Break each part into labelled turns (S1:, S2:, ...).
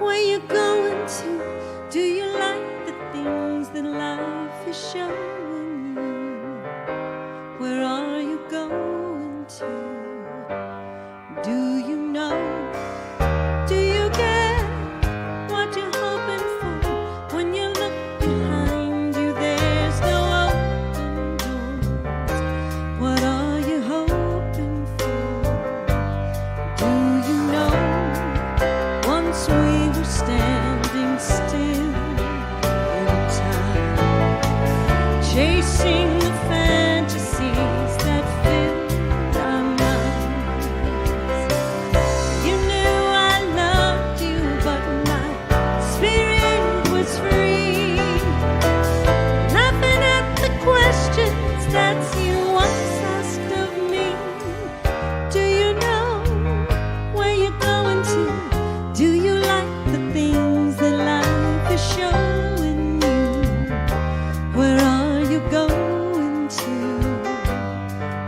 S1: Where you going to? Do you like the things that life is showing you? Where are you going to? Do you know? Do you get what you're hoping for? When you look behind you, there's no open doors. What are you hoping for? Do you know? Once we were standing still in time, chasing the fantasies that filled our minds. You knew I loved you, but my spirit was free, laughing at the questions that you once asked of me. Do you know where you're going to? Do you like the things that life is showing you? Where are you going to?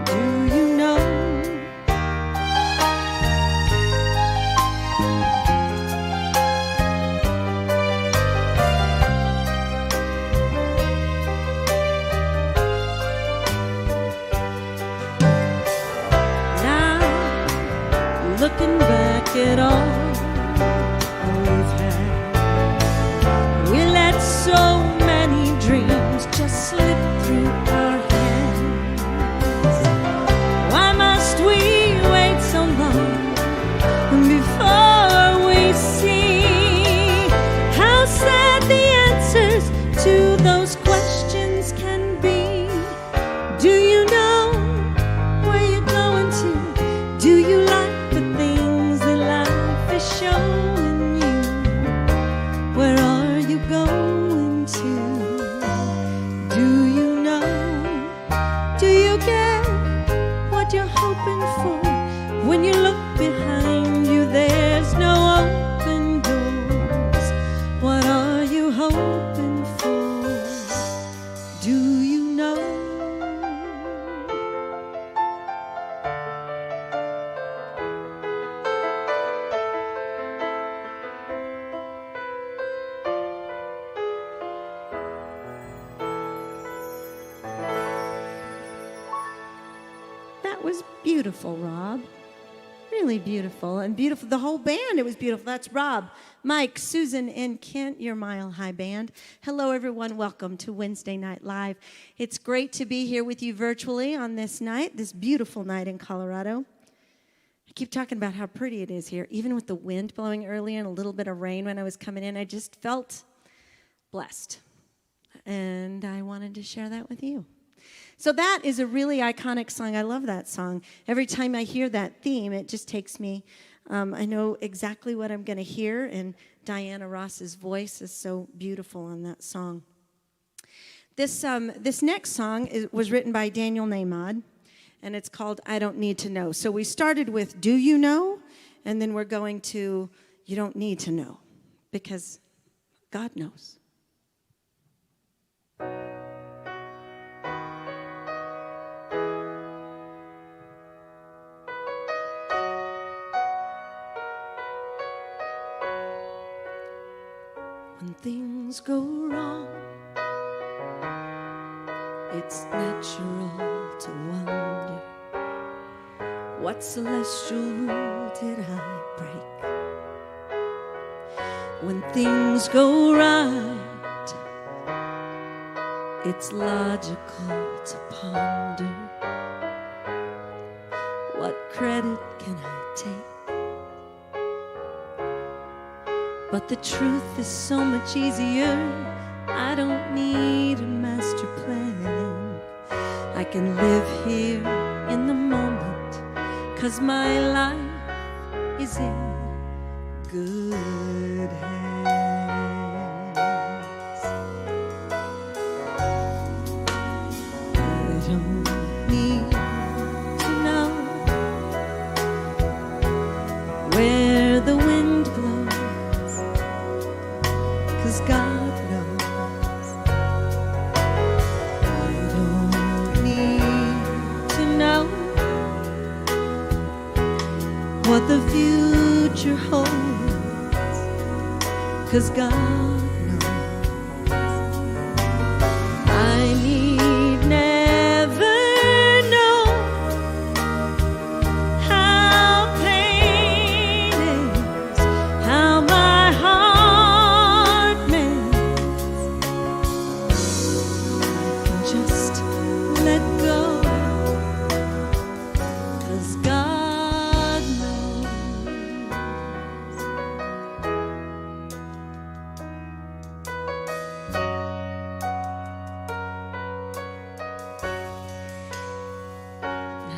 S1: Do you know? Now, looking back at all we've had, we let so many dreams just slip through our hands. Why must we wait so long before we see how sad the answers to those questions can be? Do you know where you're going to? Do you like the things that life is showing you? Where are you going to? Do you know? Do you get what you're hoping for? When you look behind you, there's no open doors. What are you hoping for? Do you know? That was beautiful, Rob. Really beautiful. And beautiful. The whole band, it was beautiful. That's Rob, Mike, Susan, and Kent, your Mile High Band. Hello, everyone. Welcome to Wednesday Night Live. It's great to be here with you virtually on this night, this beautiful night in Colorado. I keep talking about how pretty it is here. Even with the wind blowing earlier and a little bit of rain when I was coming in, I just felt blessed. And I wanted to share that with you. So that is a really iconic song. I love that song. Every time I hear that theme, it just takes me, I know exactly what I'm going to hear, and Diana Ross's voice is so beautiful on that song. This next song was written by Daniel Nahmad, and it's called I Don't Need to Know. So we started with Do You Know? And then we're going to You Don't Need to Know, because God knows. When things go wrong, it's natural to wonder, what celestial rule did I break? When things go right, it's logical to ponder, what credit can I take? But the truth is so much easier. I don't need a master plan. I can live here in the moment, 'cause my life is in good hands. I don't need to know where the wind blows, 'cause God knows. I don't need to know what the future holds, 'cause God knows. I need never know how pain is, how my heart mends. I can just let go, 'cause God knows.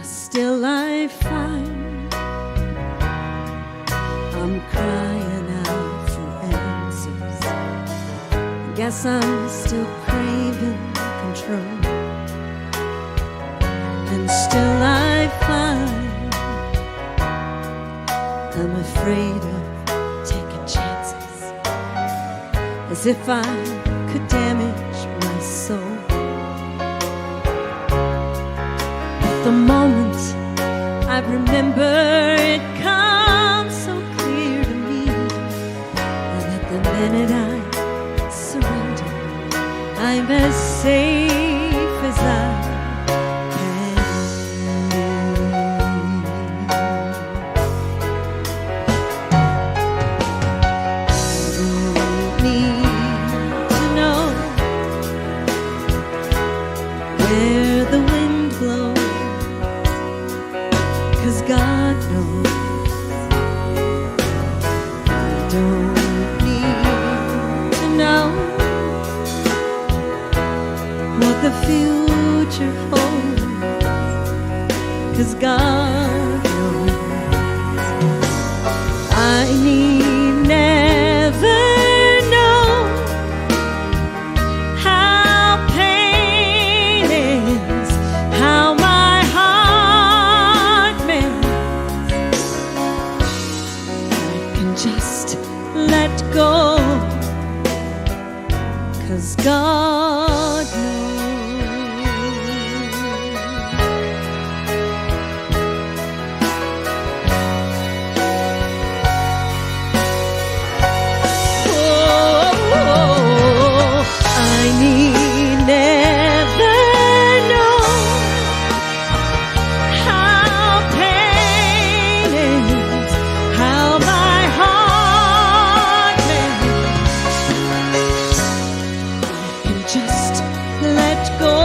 S1: Still I find I'm crying out for answers. Guess I'm still craving control. And still I find I'm afraid of taking chances, as if I could damage my soul. The moment I remember, it comes so clear to me that the minute I surrender, I'm as safe as I can be. I don't need to know where the wind blows, 'cause God knows. I don't need to know what the future holds, 'cause God knows. I need never know how pain is, how my heart mends. I can just let go, 'cause God knows. Oh, I need never know how pain is, how my heart mends. I can just let go.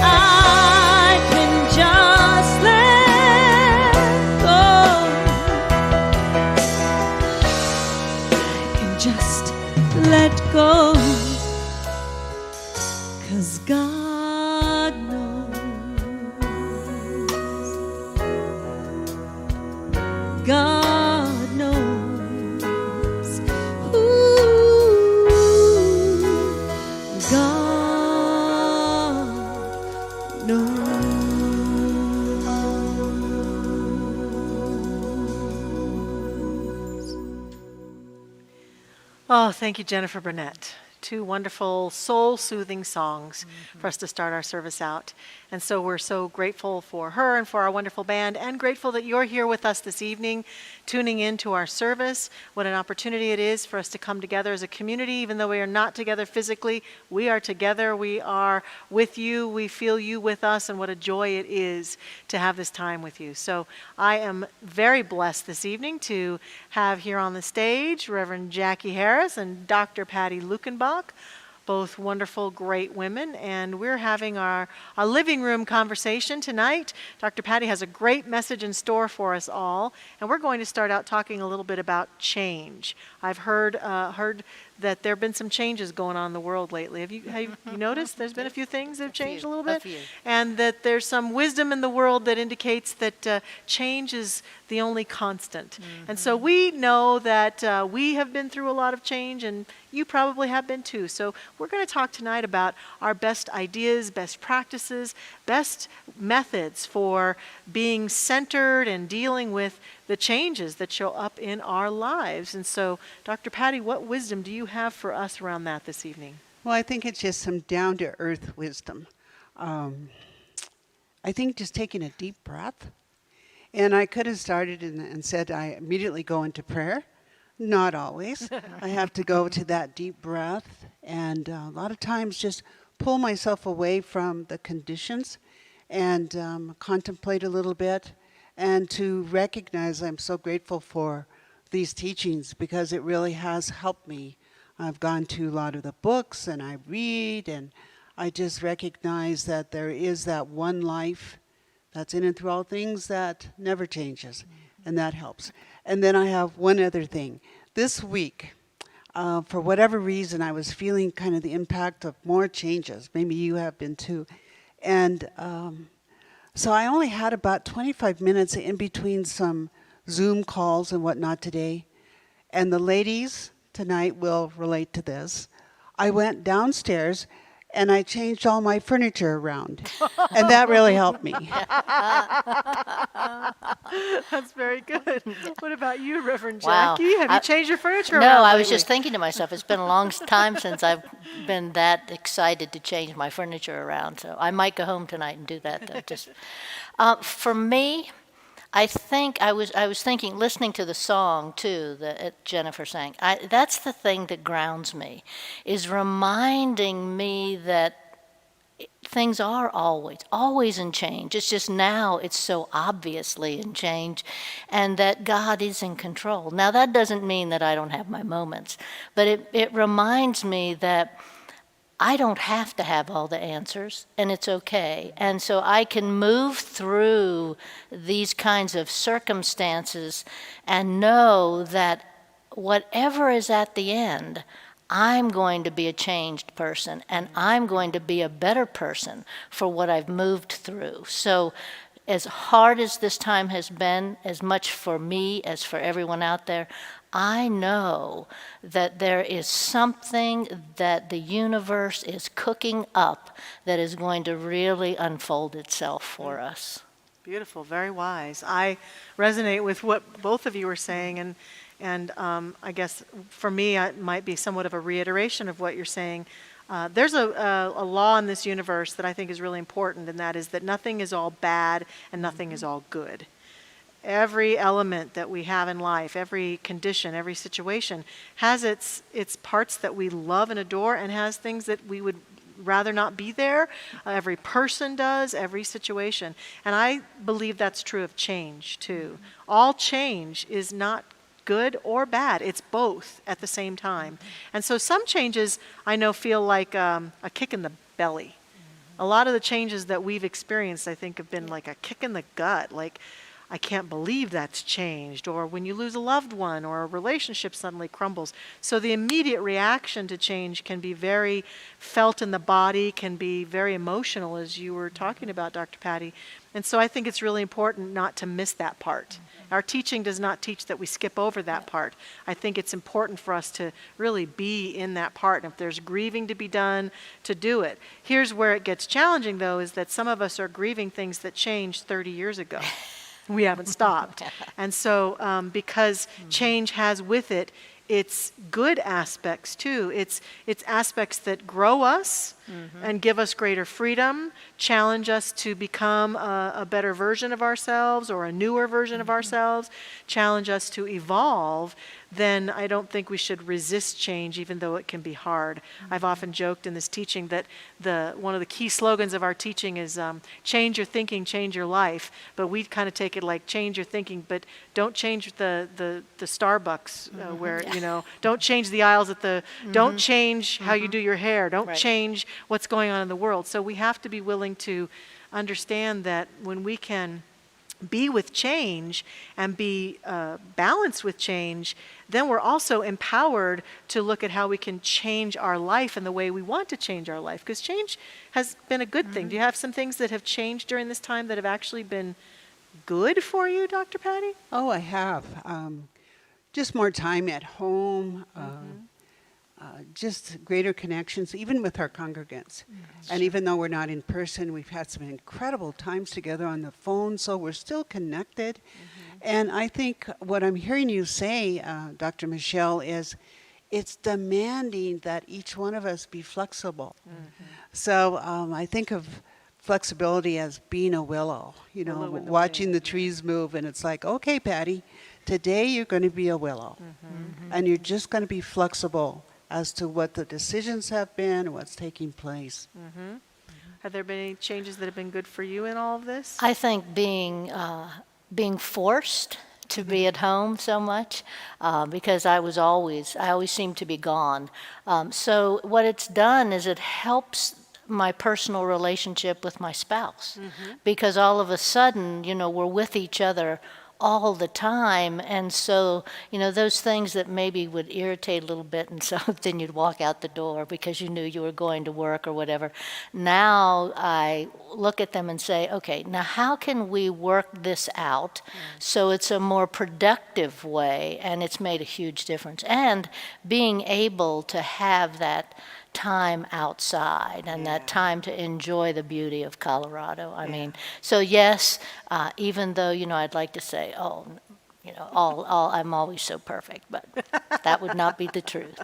S1: I can just let go. I can just let go, 'cause God knows. God knows. Ooh, God knows.
S2: Oh, thank you, Jennifer Burnett. Two wonderful, soul-soothing songs for us to start our service out. And so we're so grateful for her and for our wonderful band, and grateful that you're here with us this evening, tuning in to our service. What an opportunity it is for us to come together as a community. Even though we are not together physically, we are together. We are with you. We feel you with us, and what a joy it is to have this time with you. So I am very blessed this evening to have here on the stage Reverend Jackie Harris and Dr. Patty Luckenbach, both wonderful, great women, and we're having our living room conversation tonight. Dr. Patty has a great message in store for us all, and we're going to start out talking a little bit about change. I've heard that there have been some changes going on in the world lately. Have you noticed there's been a few things that have changed a little bit? And that there's some wisdom in the world that indicates that change is the only constant. And so we know that we have been through a lot of change, and you probably have been too. So we're going to talk tonight about our best ideas, best practices, best methods for being centered and dealing with the changes that show up in our lives. And so, Dr. Patty, what wisdom do you have for us around that this evening?
S3: Well, I think it's just some down-to-earth wisdom. I think just taking a deep breath And I could have started and said I immediately go into prayer. Not always. I have to go to that deep breath and a lot of times just pull myself away from the conditions and contemplate a little bit and to recognize I'm so grateful for these teachings because it really has helped me. I've gone to a lot of the books and I read and I just recognize that there is that one life that's in and through all things that never changes, and that helps. And then I have one other thing. This week, for whatever reason, I was feeling kind of the impact of more changes. Maybe you have been too. And so I only had about 25 minutes in between some Zoom calls and whatnot today. And the ladies tonight will relate to this. I went downstairs and I changed all my furniture around. And that really helped me.
S2: That's very good. What about you, Reverend
S4: Wow.
S2: Jackie? Have you changed your furniture
S4: No,
S2: around
S4: I was
S2: lately?
S4: just thinking to myself, it's been a long time since I've been that excited to change my furniture around. So I might go home tonight and do that. Though. Just for me, I think I was thinking, listening to the song too that Jennifer sang. That's the thing that grounds me, is reminding me that things are always in change. It's just now it's so obviously in change, and that God is in control. Now that doesn't mean that I don't have my moments, but it reminds me that I don't have to have all the answers, and it's okay. And so I can move through these kinds of circumstances and know that whatever is at the end, I'm going to be a changed person, and I'm going to be a better person for what I've moved through. So as hard as this time has been, as much for me as for everyone out there, I know that there is something that the universe is cooking up that is going to really unfold itself for us.
S2: Beautiful, very wise. I resonate with what both of you were saying, and I guess for me it might be somewhat of a reiteration of what you're saying. There's a law in this universe that I think is really important, and that is that nothing is all bad and nothing is all good. Every element that we have in life, every condition, every situation has its parts that we love and adore, and has things that we would rather not be there. Every person does, every situation. And I believe that's true of change too. All change is not good or bad. It's both at the same time. And so some changes I know feel like a kick in the belly. A lot of the changes that we've experienced, I think, have been like a kick in the gut, like, I can't believe that's changed, or when you lose a loved one, or a relationship suddenly crumbles. So the immediate reaction to change can be very felt in the body, can be very emotional, as you were talking about, Dr. Patty. And so I think it's really important not to miss that part. Our teaching does not teach that we skip over that part. I think it's important for us to really be in that part. And if there's grieving to be done, to do it. Here's where it gets challenging, though, is that some of us are grieving things that changed 30 years ago. We haven't stopped. And so because change has with it its good aspects too. It's aspects that grow us and give us greater freedom, challenge us to become a better version of ourselves or a newer version of ourselves, challenge us to evolve. Then I don't think we should resist change, even though it can be hard. I've often joked in this teaching that one of the key slogans of our teaching is change your thinking, change your life. But we kind of take it like change your thinking, but don't change the Starbucks where, don't change the aisles at the, don't change how you do your hair, don't change what's going on in the world. So we have to be willing to understand that when we can be with change and be balanced with change, then we're also empowered to look at how we can change our life in the way we want to change our life. Because change has been a good thing. Do you have some things that have changed during this time that have actually been good for you, Dr. Patty?
S3: Oh, I have. Just more time at home, just greater connections, even with our congregants. And even though we're not in person, we've had some incredible times together on the phone, so we're still connected. And I think what I'm hearing you say, Dr. Michelle, is it's demanding that each one of us be flexible. So I think of flexibility as being a willow, you know,
S2: Willow in the
S3: watching
S2: wind.
S3: the trees move, and it's like, okay, Patty, today you're going to be a willow. And you're just going to be flexible as to what the decisions have been and what's taking place.
S2: Have there been any changes that have been good for you in all of this?
S4: I think being forced to be at home so much because I always seemed to be gone. So what it's done is it helps my personal relationship with my spouse because all of a sudden, you know, we're with each other all the time. And so, you know, those things that maybe would irritate a little bit, and so then you'd walk out the door because you knew you were going to work or whatever. Now I look at them and say, okay, now how can we work this out so it's a more productive way? And it's made a huge difference. And being able to have that time outside and that time to enjoy the beauty of Colorado. I mean, so yes, even though, you know, I'd like to say, oh, you know, I'm always so perfect, but that would not be the truth.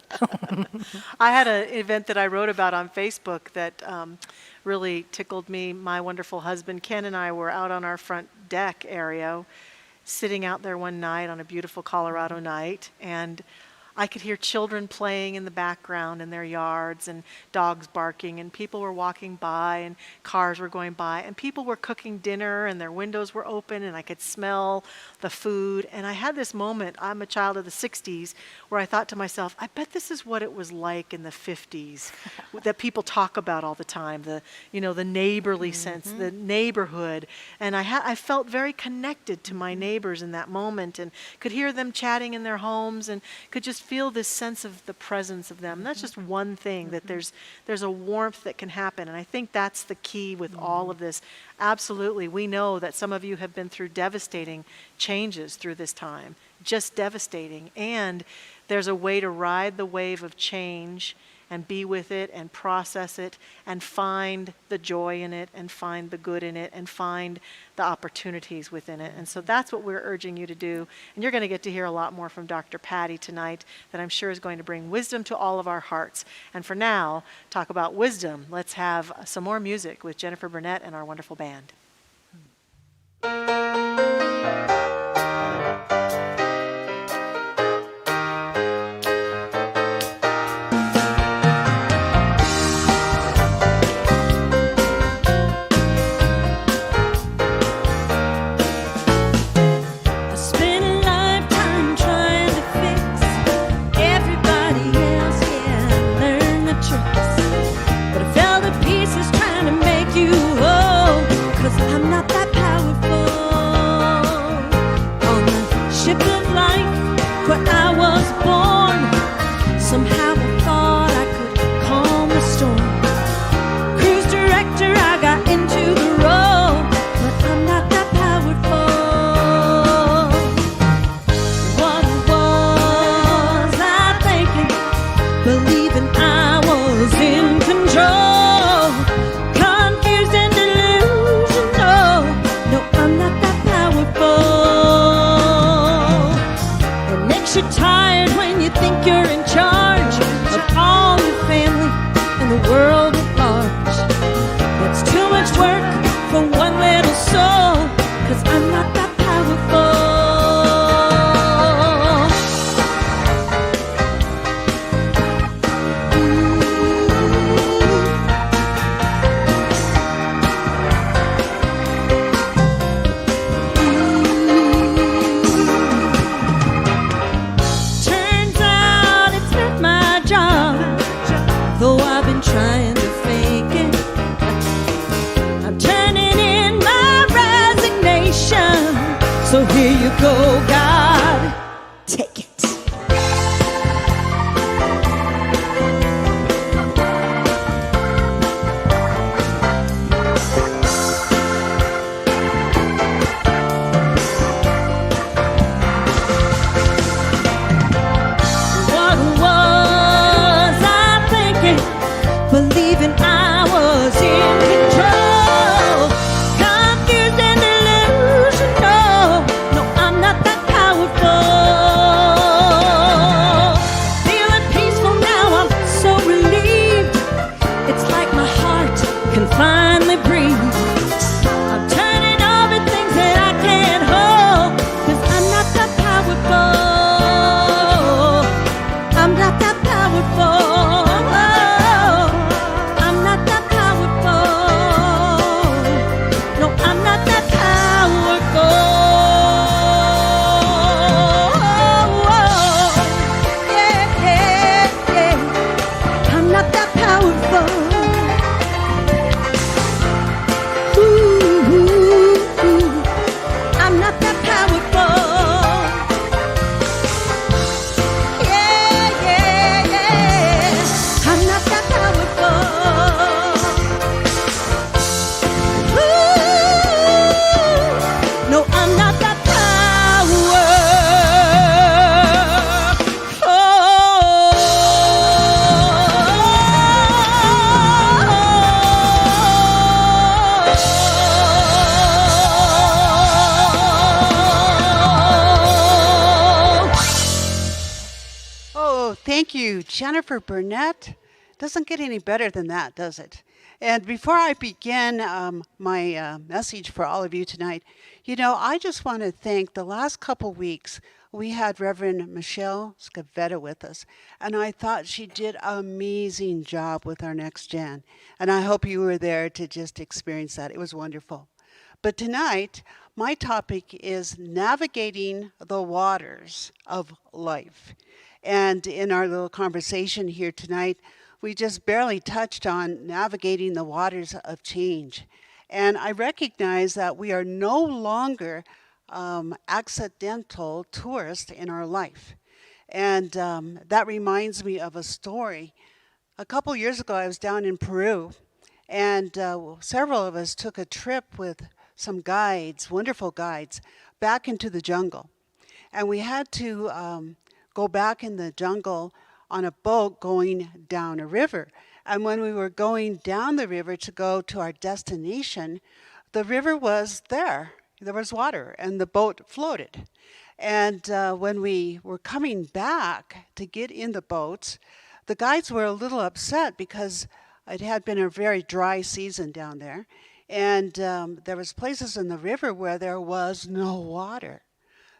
S2: I had an event that I wrote about on Facebook that really tickled me. My wonderful husband, Ken, and I were out on our front deck area, sitting out there one night on a beautiful Colorado night, and I could hear children playing in the background in their yards and dogs barking, and people were walking by and cars were going by, and people were cooking dinner and their windows were open and I could smell the food. And I had this moment, I'm a child of the 60s, where I thought to myself, I bet this is what it was like in the 50s that people talk about all the time, the, you know, the neighborly sense, the neighborhood. And I felt very connected to my neighbors in that moment and could hear them chatting in their homes and could just feel this sense of the presence of them. And that's just one thing, that there's a warmth that can happen. And I think that's the key with all of this. Absolutely. We know that some of you have been through devastating changes through this time, just devastating. And there's a way to ride the wave of change and be with it and process it and find the joy in it and find the good in it and find the opportunities within it. And so that's what we're urging you to do. And you're going to get to hear a lot more from Dr. Patty tonight that I'm sure is going to bring wisdom to all of our hearts. And for now, talk about wisdom. Let's have some more music with Jennifer Burnett and our wonderful band.
S1: So here you go, God, take it. What was I thinking? Believing I was in control. Confused and delusional. No, I'm not that powerful.
S3: Thank you, Jennifer Burnett. Doesn't get any better than that, does it? And before I begin my message for all of you tonight, I just want to thank the last couple weeks. We had Reverend Michelle Scavetta with us, and I thought she did an amazing job with our next gen. And I hope you were there to just experience that. It was wonderful. But tonight, my topic is navigating the waters of life. And in our little conversation here tonight, we just barely touched on navigating the waters of change. And I recognize that we are no longer accidental tourists in our life. And that reminds me of a story. A couple years ago, I was down in Peru, and several of us took a trip with some guides, wonderful guides, back into the jungle. And we had to go back in the jungle on a boat going down a river. And when we were going down the river to go to our destination, the river was there. There was water, and the boat floated. And when we were coming back to get in the boats, the guides were a little upset because it had been a very dry season down there. And there was places in the river where there was no water.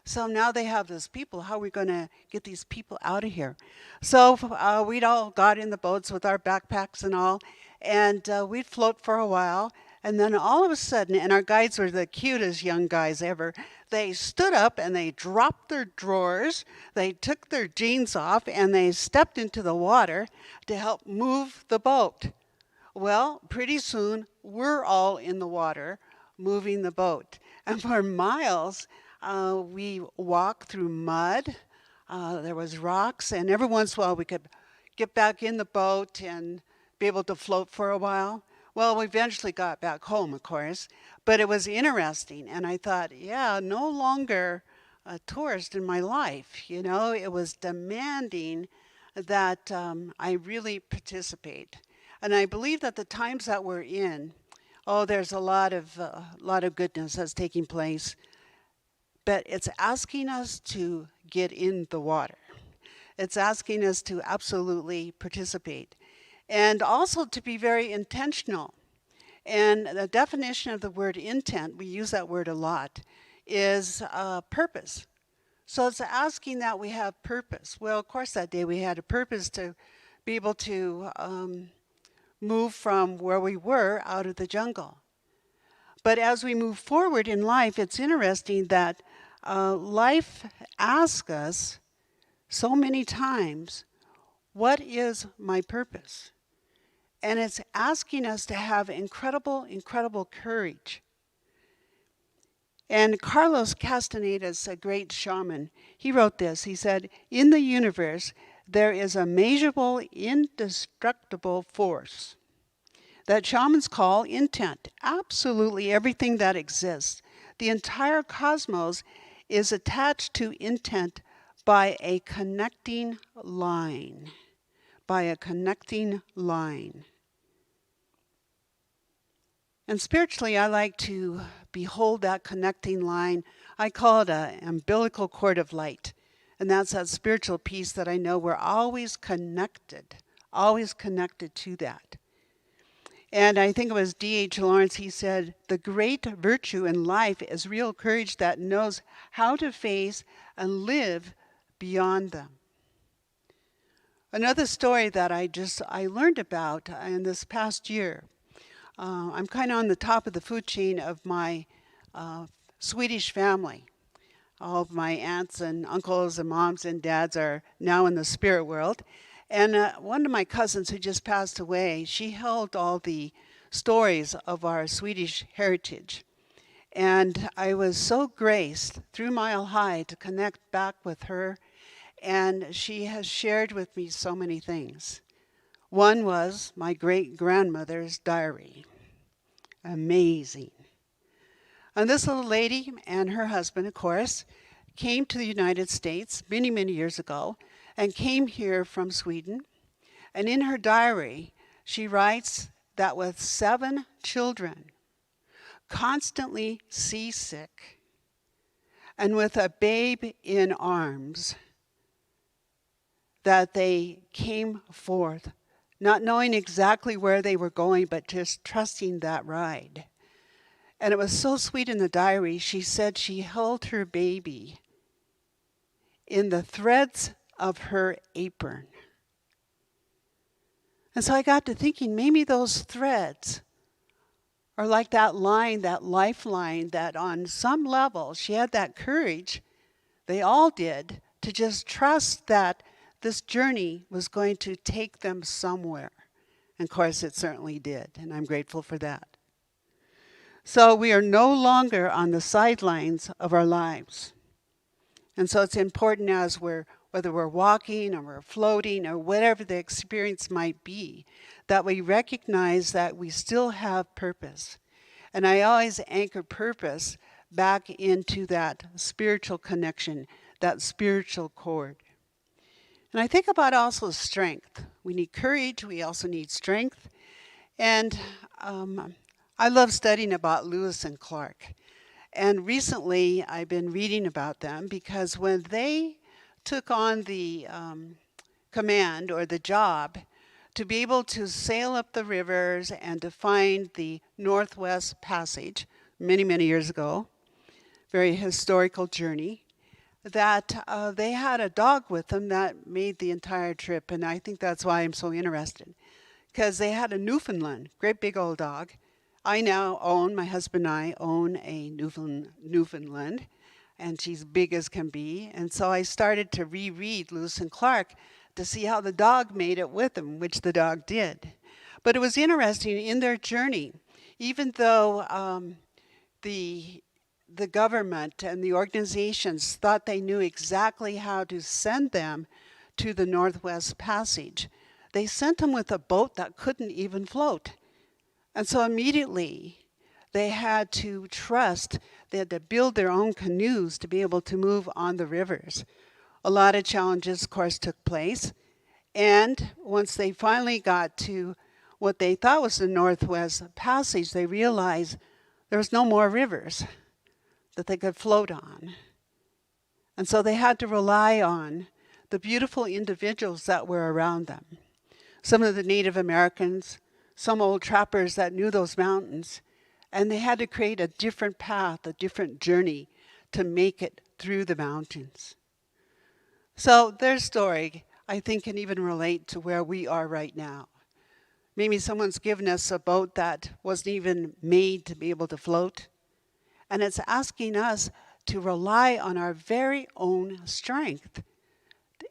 S3: So now they have these people. How are we going to get these people out of here? So we'd all got in the boats with our backpacks and all, and we'd float for a while. And then all of a sudden, and our guides were the cutest young guys ever, they stood up and they dropped their drawers, they took their jeans off, and they stepped into the water to help move the boat. Well, pretty soon, we're all in the water moving the boat. And for miles, we walked through mud. There was rocks, and every once in a while we could get back in the boat and be able to float for a while. Well, we eventually got back home, of course, but it was interesting. And I thought, yeah, no longer a tourist in my life. It was demanding that I really participate. And I believe that the times that we're in, there's a lot of goodness that's taking place. But it's asking us to get in the water. It's asking us to absolutely participate. And also to be very intentional. And the definition of the word intent, we use that word a lot, is purpose. So it's asking that we have purpose. Well, of course, that day we had a purpose to be able to move from where we were out of the jungle. But as we move forward in life, it's interesting that life asks us so many times, what is my purpose? And it's asking us to have incredible, incredible courage. And Carlos Castaneda's a great shaman. He wrote this. He said, in the universe, there is a measurable, indestructible force that shamans call intent. Absolutely everything that exists. The entire cosmos is attached to intent by a connecting line. By a connecting line. And spiritually, I like to behold that connecting line. I call it an umbilical cord of light. And that's that spiritual piece that I know we're always connected to that. And I think it was D.H. Lawrence, he said, the great virtue in life is real courage that knows how to face and live beyond them. Another story that I learned about in this past year. I'm kind of on the top of the food chain of my Swedish family. All of my aunts and uncles and moms and dads are now in the spirit world. And one of my cousins who just passed away, she held all the stories of our Swedish heritage. And I was so graced through Mile High to connect back with her. And she has shared with me so many things. One was my great-grandmother's diary. Amazing. And this little lady and her husband, of course, came to the United States many, many years ago and came here from Sweden. And in her diary, she writes that with 7 children, constantly seasick, and with a babe in arms, that they came forth, not knowing exactly where they were going, but just trusting that ride. And it was so sweet in the diary. She said she held her baby in the threads of her apron. And so I got to thinking, maybe those threads are like that line, that lifeline, that on some level she had that courage, they all did, to just trust that this journey was going to take them somewhere. And of course it certainly did, and I'm grateful for that. So we are no longer on the sidelines of our lives. And so it's important as whether we're walking or we're floating or whatever the experience might be, that we recognize that we still have purpose. And I always anchor purpose back into that spiritual connection, that spiritual cord. And I think about also strength. We need courage, we also need strength. And I love studying about Lewis and Clark. And recently I've been reading about them because when they took on the command or the job to be able to sail up the rivers and to find the Northwest Passage many, many years ago, very historical journey, that they had a dog with them that made the entire trip. And I think that's why I'm so interested, because they had a Newfoundland, great big old dog. My husband and I own a Newfoundland, and she's big as can be. And so I started to reread Lewis and Clark to see how the dog made it with them, which the dog did. But it was interesting in their journey, even though the government and the organizations thought they knew exactly how to send them to the Northwest Passage, they sent them with a boat that couldn't even float. And so immediately they had to trust, they had to build their own canoes to be able to move on the rivers. A lot of challenges, of course, took place. And once they finally got to what they thought was the Northwest Passage, they realized there was no more rivers that they could float on. And so they had to rely on the beautiful individuals that were around them. Some of the Native Americans, some old trappers that knew those mountains, and they had to create a different path, a different journey to make it through the mountains. So their story, I think, can even relate to where we are right now. Maybe someone's given us a boat that wasn't even made to be able to float, and it's asking us to rely on our very own strength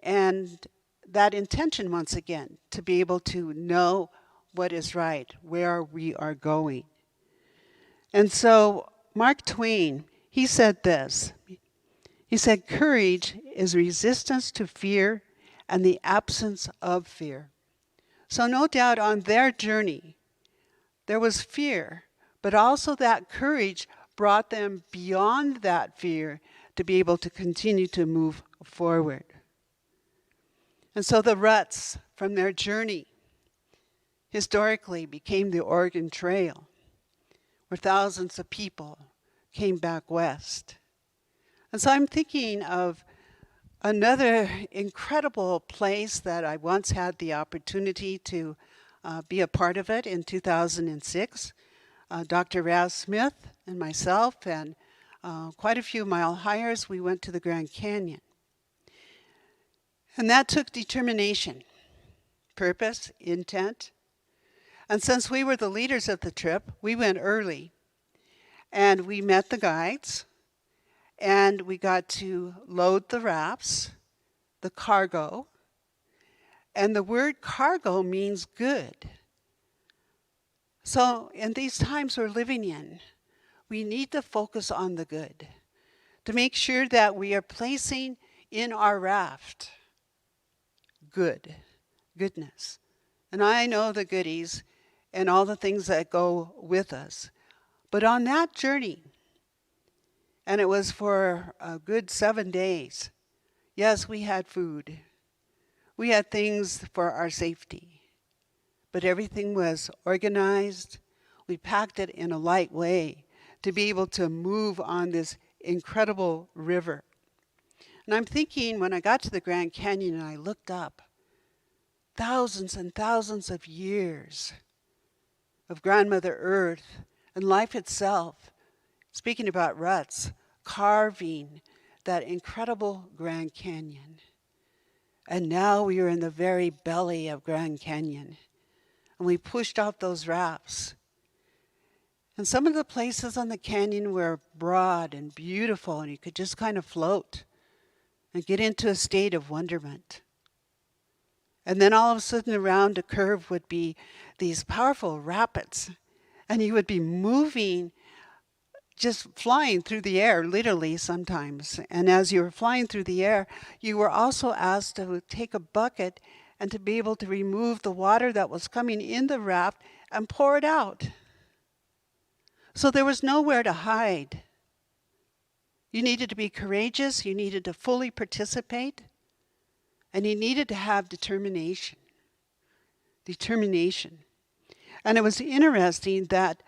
S3: and that intention once again, to be able to know what is right, where we are going. And so Mark Twain, he said this. He said, courage is resistance to fear and the absence of fear. So no doubt on their journey, there was fear, but also that courage brought them beyond that fear to be able to continue to move forward. And so the ruts from their journey historically became the Oregon Trail, where thousands of people came back west. And so I'm thinking of another incredible place that I once had the opportunity to be a part of it in 2006. Dr. Raz Smith and myself and quite a few mile hires, we went to the Grand Canyon. And that took determination, purpose, intent. And since we were the leaders of the trip, we went early. And we met the guides. And we got to load the rafts, the cargo. And the word cargo means good. So in these times we're living in, we need to focus on the good, to make sure that we are placing in our raft goodness. And I know the goodies and all the things that go with us. But on that journey, and it was for a good 7 days, yes, we had food. We had things for our safety. But everything was organized. We packed it in a light way to be able to move on this incredible river. And I'm thinking when I got to the Grand Canyon and I looked up, thousands and thousands of years of Grandmother Earth and life itself, speaking about ruts, carving that incredible Grand Canyon. And now we are in the very belly of Grand Canyon. And we pushed out those rafts. And some of the places on the canyon were broad and beautiful, and you could just kind of float and get into a state of wonderment. And then all of a sudden around a curve would be these powerful rapids, and you would be moving, just flying through the air, literally sometimes. And as you were flying through the air, you were also asked to take a bucket and to be able to remove the water that was coming in the raft and pour it out. So there was nowhere to hide. You needed to be courageous, you needed to fully participate, and you needed to have determination. Determination. And it was interesting that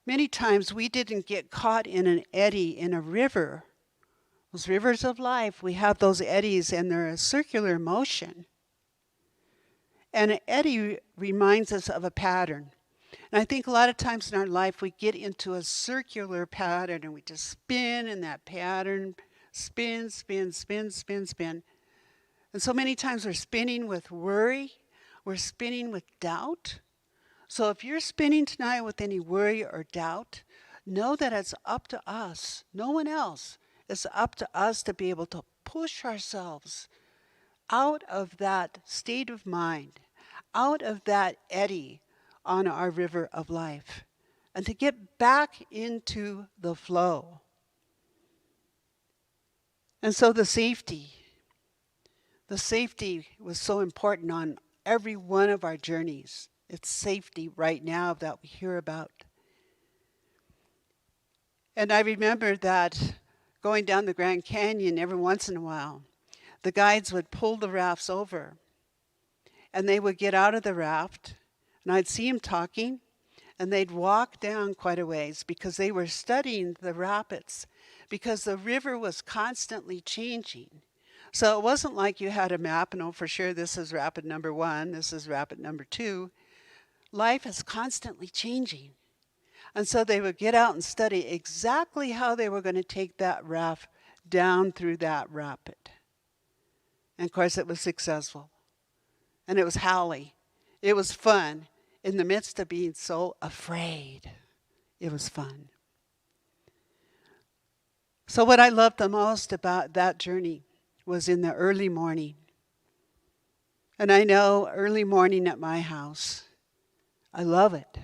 S3: many times we didn't get caught in an eddy in a river. Those rivers of life, we have those eddies and they're a circular motion. And an eddy reminds us of a pattern. And I think a lot of times in our life we get into a circular pattern and we just spin in that pattern, spin, spin, spin, spin, spin. And so many times we're spinning with worry, we're spinning with doubt. So if you're spinning tonight with any worry or doubt, know that it's up to us, no one else. It's up to us to be able to push ourselves out of that state of mind, out of that eddy on our river of life, and to get back into the flow. And so the safety was so important on every one of our journeys. It's safety right now that we hear about. And I remember that going down the Grand Canyon every once in a while, the guides would pull the rafts over and they would get out of the raft and I'd see them talking and they'd walk down quite a ways because they were studying the rapids because the river was constantly changing. So it wasn't like you had a map and, oh, for sure, this is rapid number 1, this is rapid number 2. Life is constantly changing. And so they would get out and study exactly how they were going to take that raft down through that rapid. And of course, it was successful. And it was howly. It was fun. In the midst of being so afraid, it was fun. So what I loved the most about that journey was in the early morning. And I know early morning at my house, I love it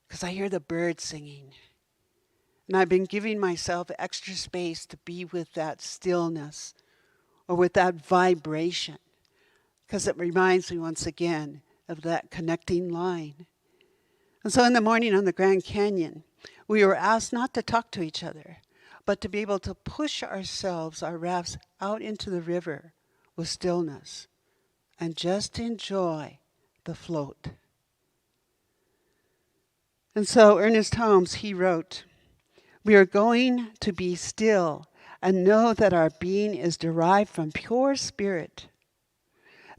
S3: because I hear the birds singing. And I've been giving myself extra space to be with that stillness or with that vibration because it reminds me once again of that connecting line. And so in the morning on the Grand Canyon, we were asked not to talk to each other, but to be able to push ourselves, our rafts, out into the river with stillness and just enjoy the float. And so Ernest Holmes, he wrote, "We are going to be still and know that our being is derived from pure spirit,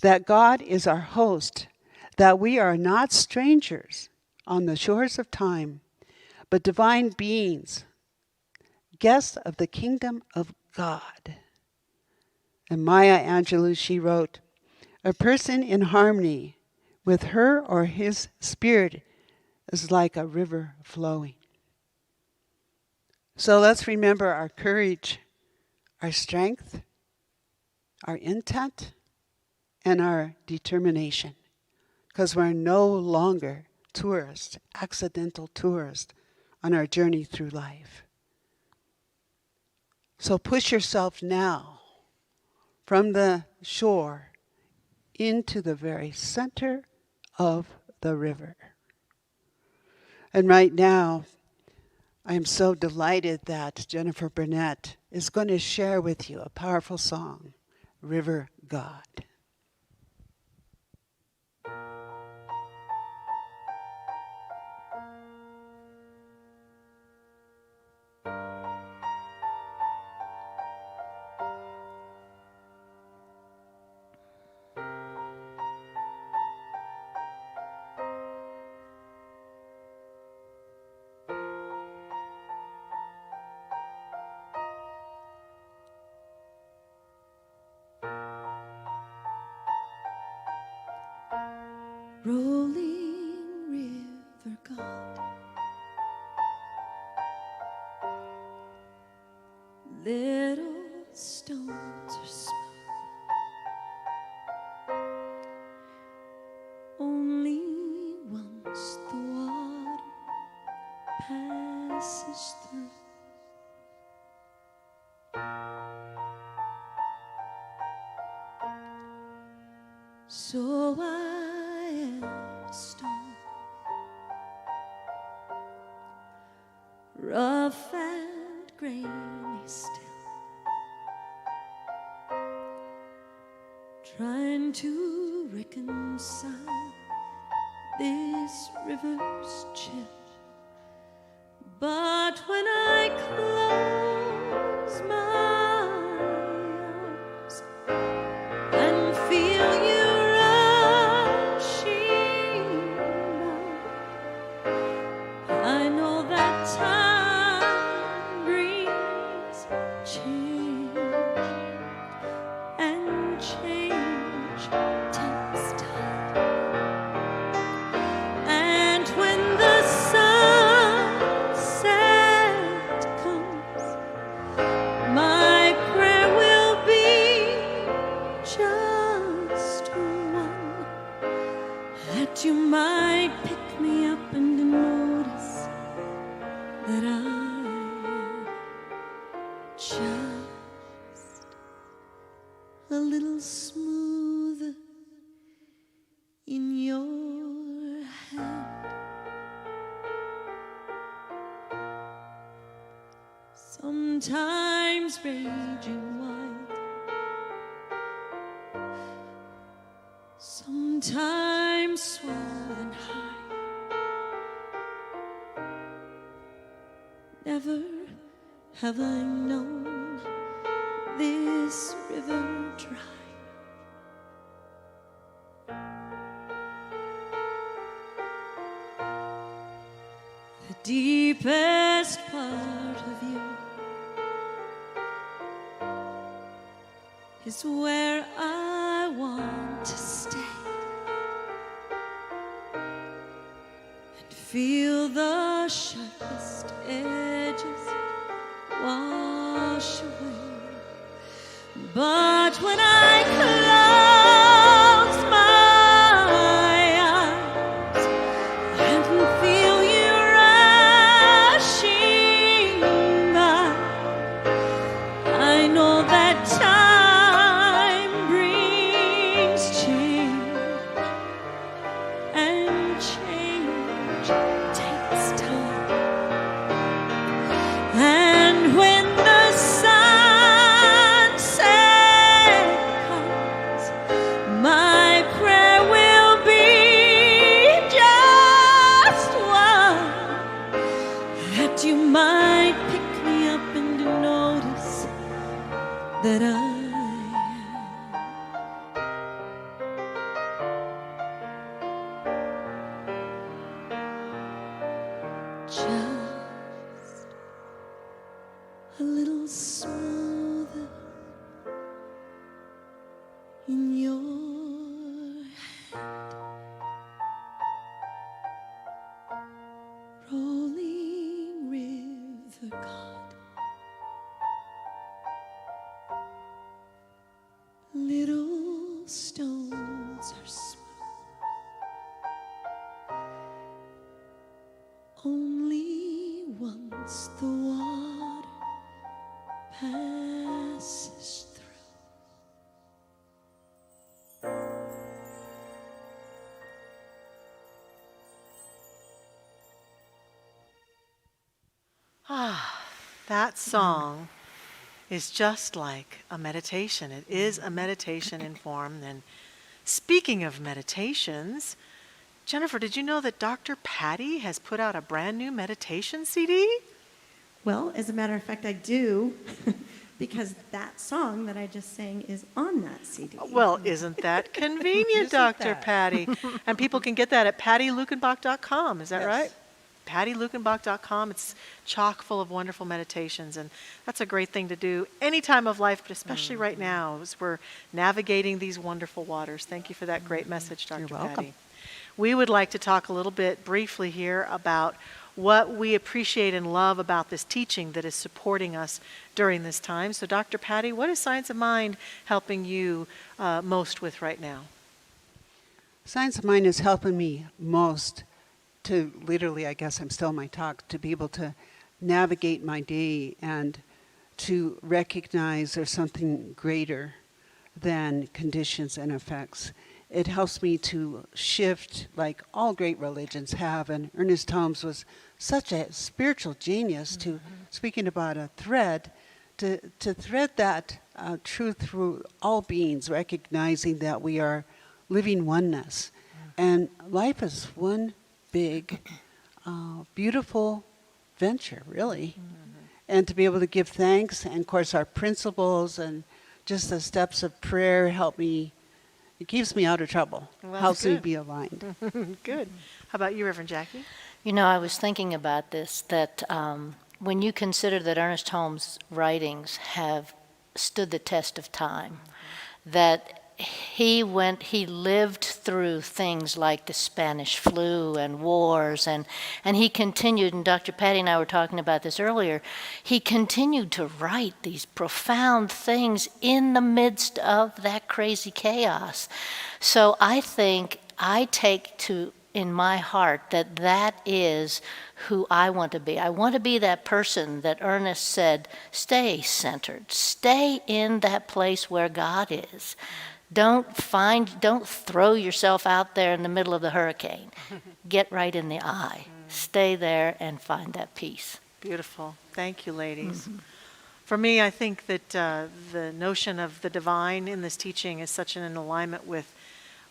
S3: that God is our host, that we are not strangers on the shores of time, but divine beings, guests of the kingdom of God." And Maya Angelou, she wrote, "A person in harmony with her or his spirit is like a river flowing." So let's remember our courage, our strength, our intent, and our determination, because we're no longer tourists, accidental tourists on our journey through life. So push yourself now from the shore into the very center of the river. And right now, I am so delighted that Jennifer Burnett is going to share with you a powerful song, River God.
S1: stones are smooth. Only once the water passes through. So I am a stone, rough and grainy still, trying to reconcile this river's chill. But when I close my eyes and feel you rushing by, I know that time brings change, and change takes time. And when the sunset comes, my prayer will be just one, that you might pick me up and notice that I am just a little smoother in your hand. Sometimes raging wild, sometimes swollen high. Never have I known this river dry. The deepest part of you is where I want to stay and feel the sharpest edges wash away. But when I close my eyes and feel you rushing by, I know that time brings change, and change takes time. And when the sunset comes, my prayer will be just one, that you might pick me up and notice that I am just a little smoother in your hand. Rolling river God, little stones are smooth. Only once the water passes through.
S2: That song is just like a meditation. It is a meditation in form. And speaking of meditations, Jennifer, did you know that Dr. Patty has put out a brand new meditation CD?
S1: Well, as a matter of fact, I do, because that song that I just sang is on that CD.
S2: Well, isn't that convenient, Dr. Patty? And people can get that at pattylukenbach.com. Is that right? pattylukenbach.com. It's chock full of wonderful meditations, and that's a great thing to do any time of life, but especially right now as we're navigating these wonderful waters. Thank you for that great message, Dr.
S5: You're welcome.
S2: Patty. We would like to talk a little bit briefly here about what we appreciate and love about this teaching that is supporting us during this time. So Dr. Patty, what is Science of Mind helping you most with right now?
S3: Science of Mind is helping me most to literally, I guess I'm still in my talk, to be able to navigate my day and to recognize there's something greater than conditions and effects. It helps me to shift like all great religions have, and Ernest Holmes was such a spiritual genius to, speaking about a thread, to thread that truth through all beings, recognizing that we are living oneness. And life is one big, beautiful venture, really. And to be able to give thanks, and of course our principles and just the steps of prayer help me. It keeps me out of trouble.
S2: Well,
S3: helps me
S2: good.
S3: be aligned.
S2: Good. How about you, Reverend Jackie?
S4: You know, I was thinking about this, that when you consider that Ernest Holmes' writings have stood the test of time, that he lived through things like the Spanish flu and wars, and he continued, and Dr. Patty and I were talking about this earlier, he continued to write these profound things in the midst of that crazy chaos. So I think I take to in my heart that that is who I want to be. I want to be that person that Ernest said, stay centered, stay in that place where God is. Don't throw yourself out there in the middle of the hurricane. Get right in the eye. Stay there and find that peace.
S2: Beautiful. Thank you, ladies. For me, I think that the notion of the divine in this teaching is such an alignment with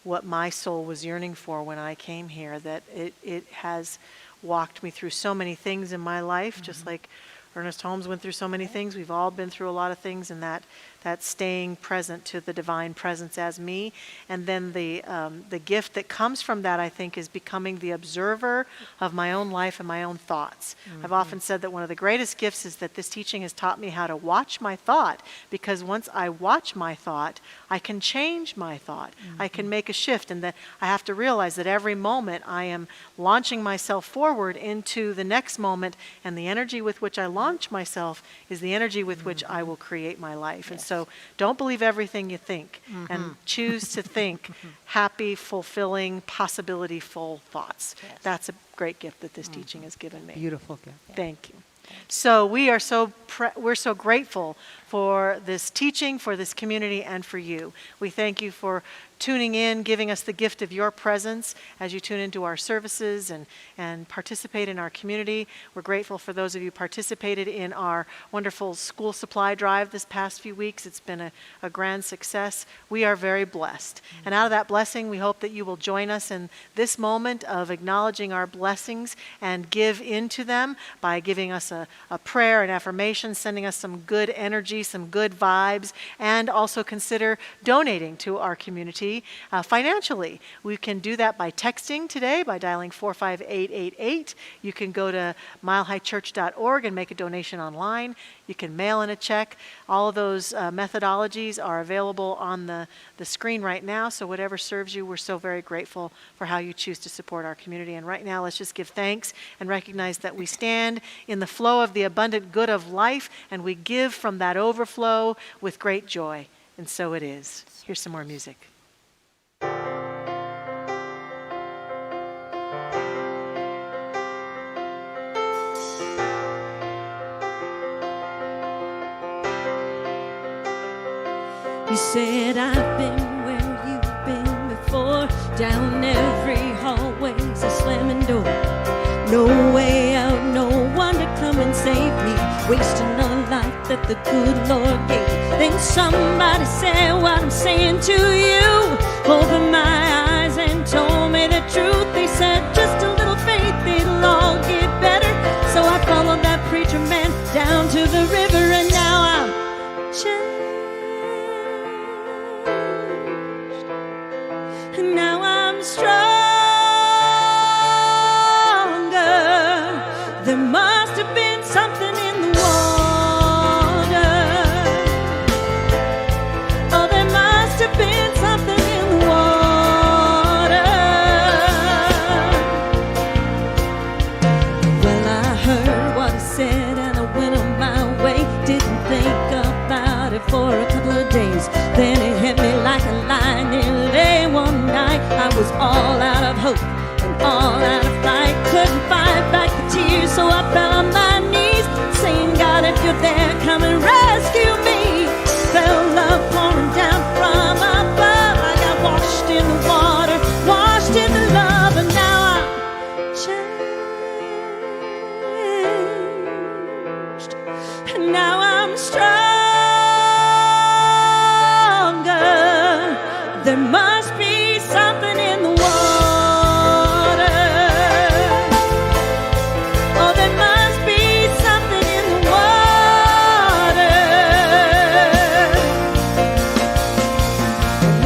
S2: what my soul was yearning for when I came here, that it has walked me through so many things in my life, just like Ernest Holmes went through so many things. We've all been through a lot of things, and that staying present to the divine presence as me. And then the gift that comes from that, I think, is becoming the observer of my own life and my own thoughts. I've often said that one of the greatest gifts is that this teaching has taught me how to watch my thought, because once I watch my thought, I can change my thought. I can make a shift, and that I have to realize that every moment I am launching myself forward into the next moment, and the energy with which I launch myself is the energy with which I will create my life. And so don't believe everything you think, and choose to think happy, fulfilling, possibility-full thoughts.
S4: Yes.
S2: That's a great gift that this teaching has given me.
S3: Beautiful gift.
S2: Thank you. So we are we're so grateful for this teaching, for this community, and for you. We thank you for tuning in, giving us the gift of your presence as you tune into our services and participate in our community. We're grateful for those of you who participated in our wonderful school supply drive this past few weeks. It's been a grand success. We are very blessed. And out of that blessing, we hope that you will join us in this moment of acknowledging our blessings and give into them by giving us a prayer, an affirmation, sending us some good energy, some good vibes, and also consider donating to our community financially. We can do that by texting today by dialing 45888. You can go to milehighchurch.org and make a donation online. You can mail in a check. All of those methodologies are available on the screen right now, so whatever serves you, we're so very grateful for how you choose to support our community. And right now, let's just give thanks and recognize that we stand in the flow of the abundant good of life, and we give from that overflow with great joy. And so it is. Here's some more music.
S1: You said I've been where you've been before. Down every hallway's a slamming door. No way out, no one to come and save me. Wasting a life that the good Lord gave. Then somebody said what I'm saying to you. Opened my eyes and told me the truth. They said just a little faith, it'll all get better. So I followed that preacher man down to the river, and now I'm changed. And now I'm stronger. There must have been something in the water. Oh, there must have been something in the water. for a couple of days. Then it hit me like a lightning. Late one night, I was all out of hope and all out of fight. Couldn't fight back the tears, so I fell on my knees, saying, God, if you're there, come and rescue me. Felt love pouring down from above. I got washed in the water, washed in the love, and now I'm changed. And now I'm stronger. There must be something in the water. Oh, there must be something in the water.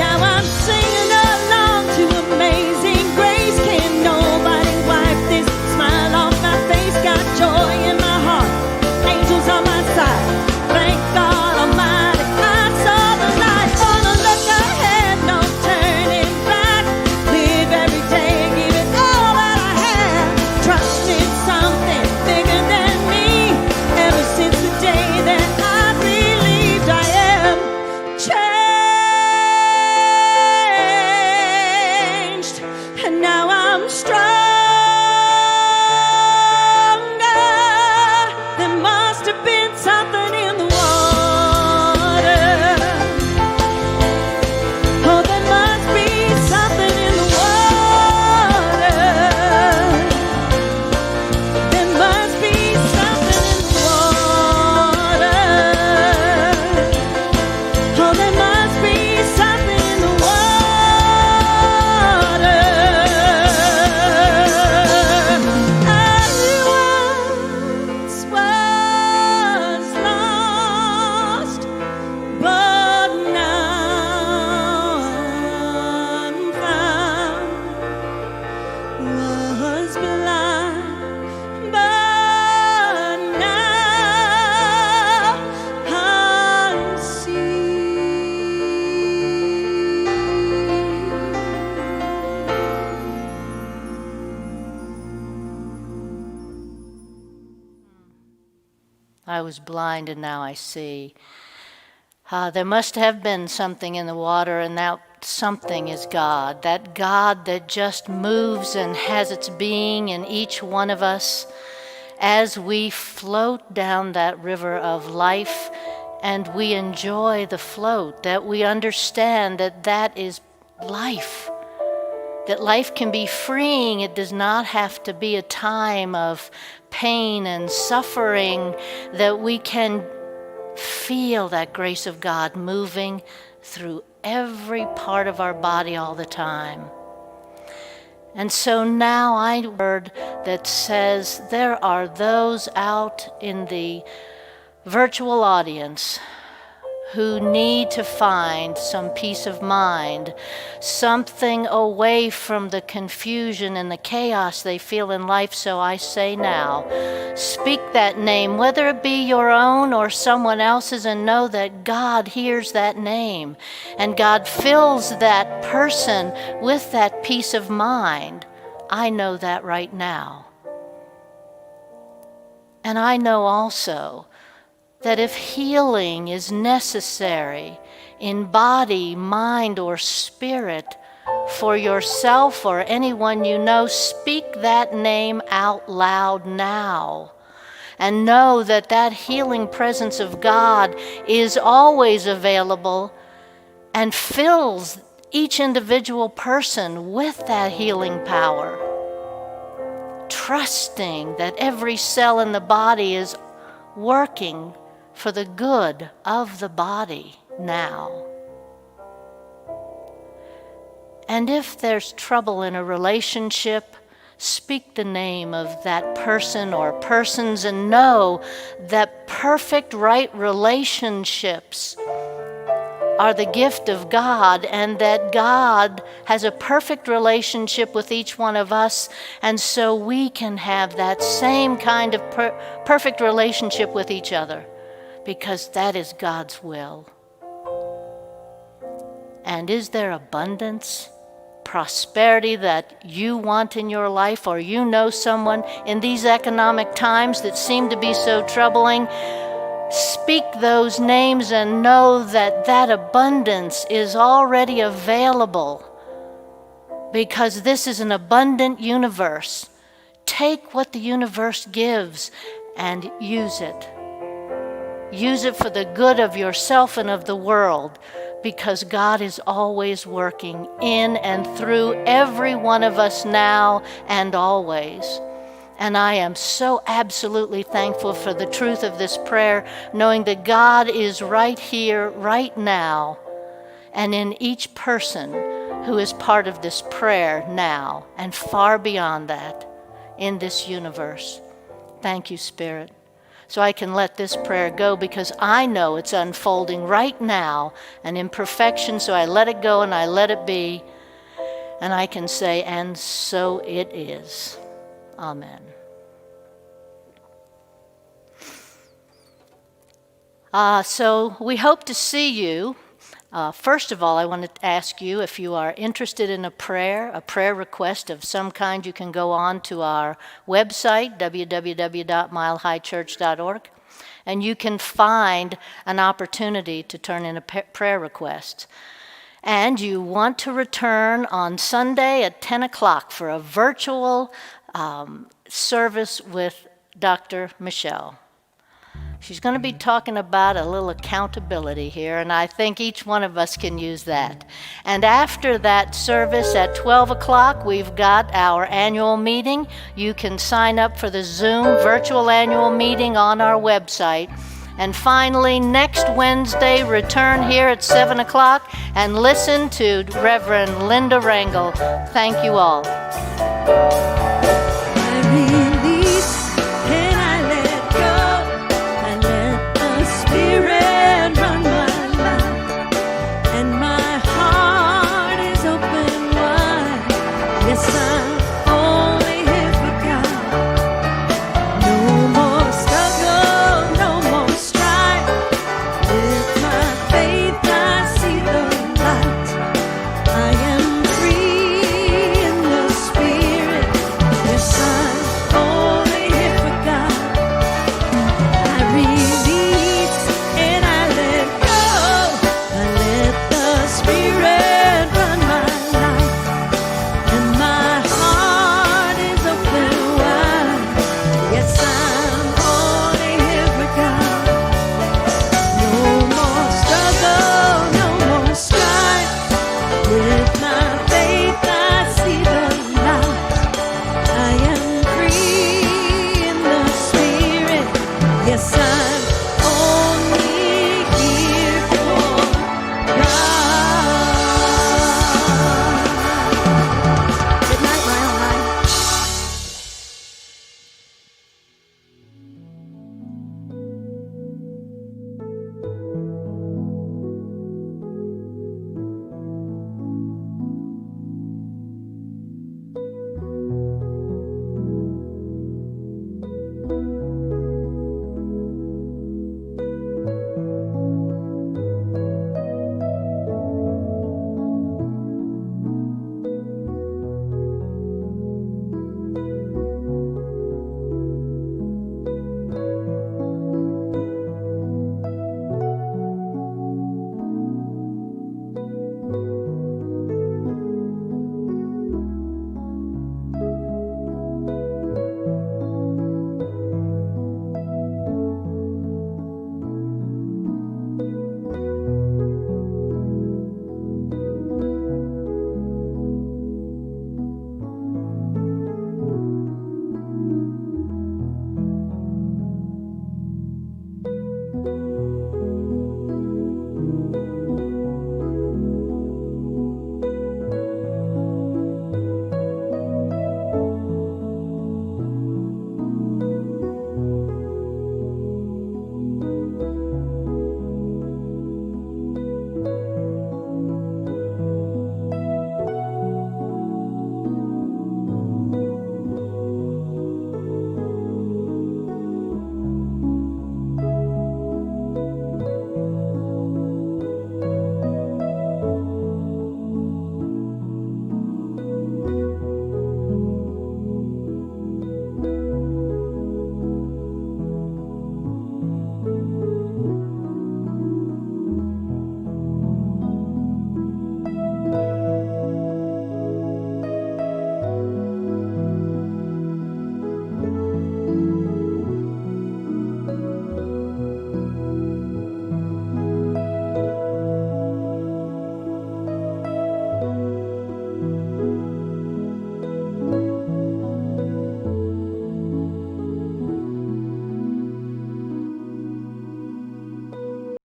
S1: Now I'm singing along to Amazing Grace. Can nobody wipe this smile off my face? Got joy in my heart, angels on my side. Thank God Almighty, I saw the light. Gonna look ahead, no turning back. Live every day, give it all that I have. Trust in something bigger than me. Ever since the day that I believed I am changed. And now I'm stronger. There must have been something in the water. Oh, there must be something in the water. There must be something in the water. Oh, there must be something in the water. I once was lost, but now I'm found. Was blind, but now I see.
S4: I was blind and now I see. There must have been something in the water, and that something is God. That God that just moves and has its being in each one of us as we float down that river of life, and we enjoy the float, that we understand that that is life. That life can be freeing. It does not have to be a time of pain and suffering, that we can feel that grace of God moving through every part of our body all the time. And so now I heard that says there are those out in the virtual audience who need to find some peace of mind, something away from the confusion and the chaos they feel in life. So I say now, speak that name, whether it be your own or someone else's, and know that God hears that name, and God fills that person with that peace of mind. I know that right now. And I know also that if healing is necessary in body, mind, or spirit for yourself or anyone you know, speak that name out loud now. And know that that healing presence of God is always available and fills each individual person with that healing power. Trusting that every cell in the body is working for the good of the body now. And if there's trouble in a relationship, speak the name of that person or persons, and know that perfect right relationships are the gift of God, and that God has a perfect relationship with each one of us, and so we can have that same kind of perfect relationship with each other, because that is God's will. And is there abundance, prosperity that you want in your life, or you know someone in these economic times that seem to be so troubling? speak those names and know that that abundance is already available, because this is an abundant universe. Take what the universe gives and use it. Use it for the good of yourself and of the world, because God is always working in and through every one of us now and always. And I am so absolutely thankful for the truth of this prayer, knowing that God is right here, right now, and in each person who is part of this prayer now and far beyond that in this universe. Thank you, Spirit. So I can let this prayer go because I know it's unfolding right now and in perfection, so I let it go and I let it be. And I can say, and so it is. Amen. So we hope to see you. First of all, I want to ask you if you are interested in a prayer request of some kind. You can go on to our website, www.milehighchurch.org, and you can find an opportunity to turn in a prayer request. And you want to return on Sunday at 10 o'clock for a virtual service with Dr. Michelle. She's going to be talking about a little accountability here, and I think each one of us can use that. And after that service at 12 o'clock, we've got our annual meeting. You can sign up for the Zoom virtual annual meeting on our website. And finally, next Wednesday, return here at 7 o'clock and listen to Reverend Linda Rangel. Thank you all.